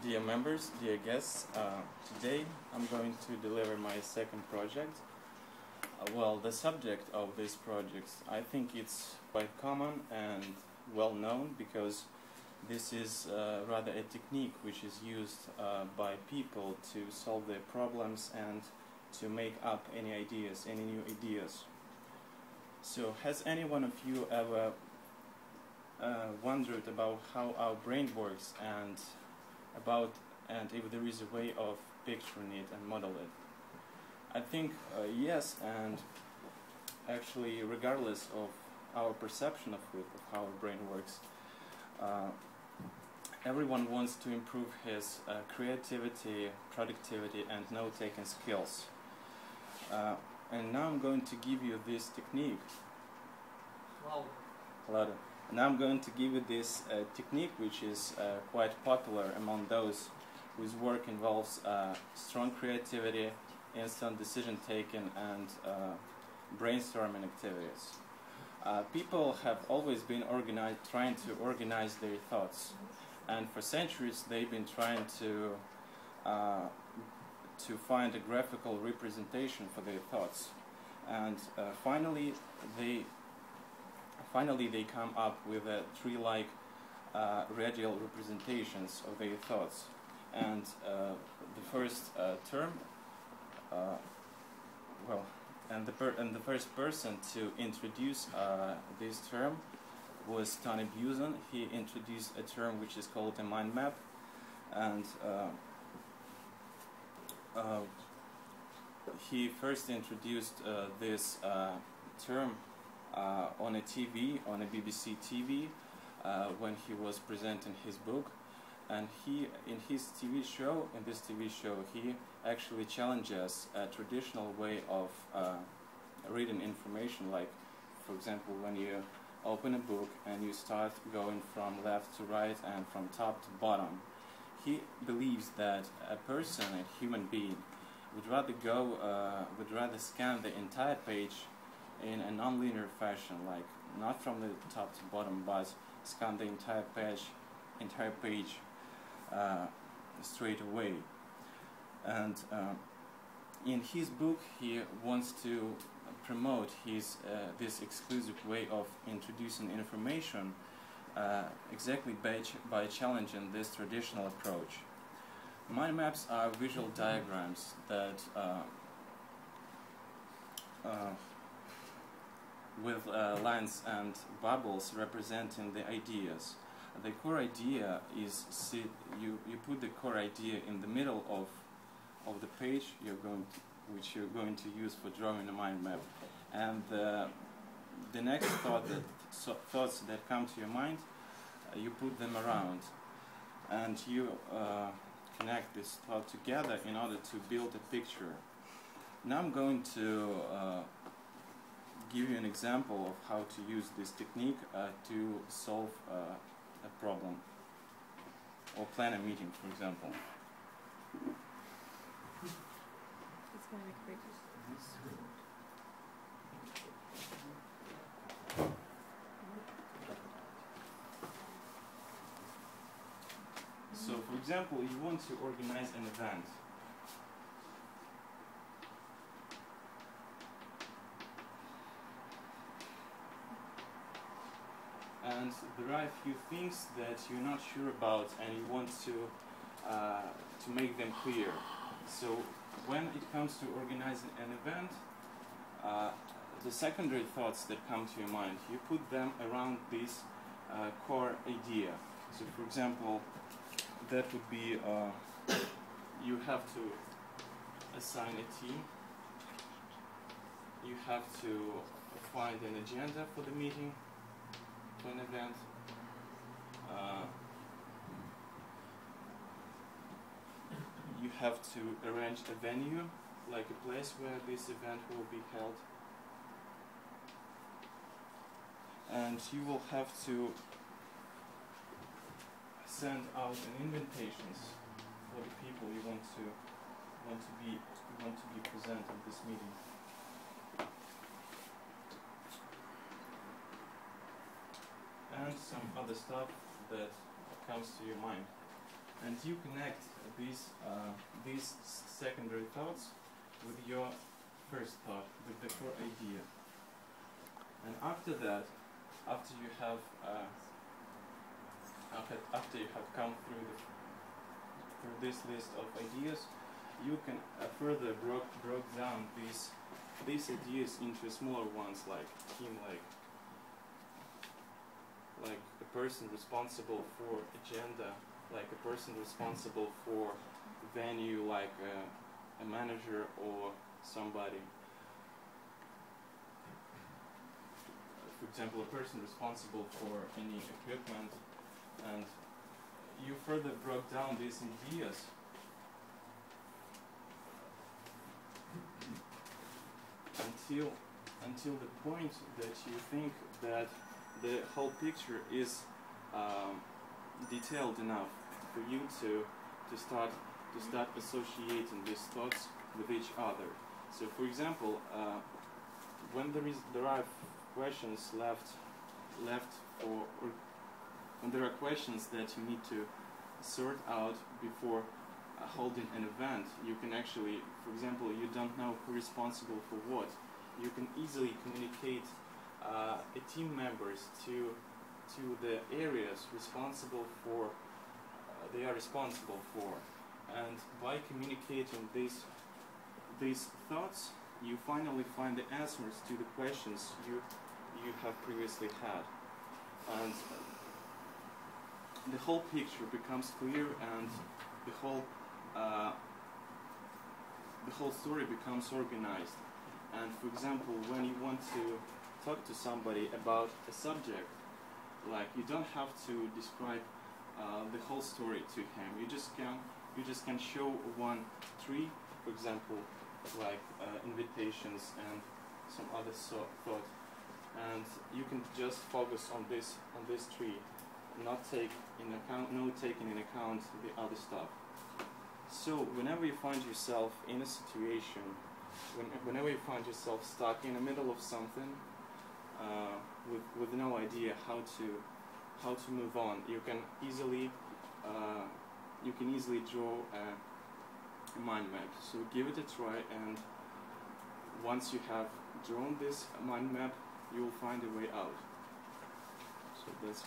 Dear members, dear guests, today I'm going to deliver my second project. Well, the subject of this project, I think it's quite common and well known because this is rather a technique which is used by people to solve their problems and to make up any ideas, any new ideas. So, has any one of you ever wondered about how our brain works and if there is a way of picturing it and model it? I think yes, and actually regardless of our perception of it, of how our brain works, everyone wants to improve his creativity, productivity and note-taking skills. And now I'm going to give you this technique. Louder. Now I'm going to give you this technique, which is quite popular among those whose work involves strong creativity, instant decision-taking, and brainstorming activities. People have always been trying to organize their thoughts, and for centuries they've been trying to find a graphical representation for their thoughts, and finally they come up with tree-like radial representations of their thoughts. And the first term, the first person to introduce this term was Tony Buzan. He introduced a term which is called a mind map, and he first introduced this term on a TV, on a BBC TV, when he was presenting his book. And in this TV show, he actually challenges a traditional way of reading information, like, for example, when you open a book and you start going from left to right and from top to bottom. He believes that a person, a human being, would rather scan the entire page in a non-linear fashion, like not from the top to bottom, but scan the entire page straight away. And in his book, he wants to promote this exclusive way of introducing information exactly by challenging this traditional approach. Mind maps are visual diagrams that with lines and bubbles representing the ideas. The core idea is you put the core idea in the middle of the page which you're going to use for drawing a mind map, and the next thoughts that come to your mind, you put them around, and you connect this thought together in order to build a picture. Now I'm going to give you an example of how to use this technique to solve a problem or plan a meeting, for example. It's going to be quick. So, for example, you want to organize an event. And there are a few things that you're not sure about and you want to make them clear. So when it comes to organizing an event, the secondary thoughts that come to your mind, you put them around this core idea. So for example, that would be you have to assign a team, you have to find an agenda for the meeting, for an event, you have to arrange a venue, like a place where this event will be held, and you will have to send out an invitations for the people you want to be present at this meeting. And some other stuff that comes to your mind. and you connect these secondary thoughts with your first thought, with the core idea. And after that, after you have come through this list of ideas, you can further broke down these ideas into smaller ones, like team, like a person responsible for agenda, like a person responsible for venue, like a manager or somebody. For example, a person responsible for any equipment, and you further broke down these ideas until the point that you think that the whole picture is detailed enough for you to start associating these thoughts with each other. So, for example, when there are questions left or when there are questions that you need to sort out before holding an event, you can actually, for example, you don't know who is responsible for what. You can easily communicate the team members to the areas responsible for they are responsible for, and by communicating these thoughts, you finally find the answers to the questions you have previously had, and the whole picture becomes clear, and the whole story becomes organized. And for example, when you want to talk to somebody about a subject, like, you don't have to describe the whole story to him. You just can show one tree, for example, like invitations and some other thought, and you can just focus on this tree, not taking in account the other stuff. So whenever you find yourself in a situation, whenever you find yourself stuck in the middle of something, with no idea how to move on, you can easily draw a mind map. So give it a try, and once you have drawn this mind map, you will find a way out. So that's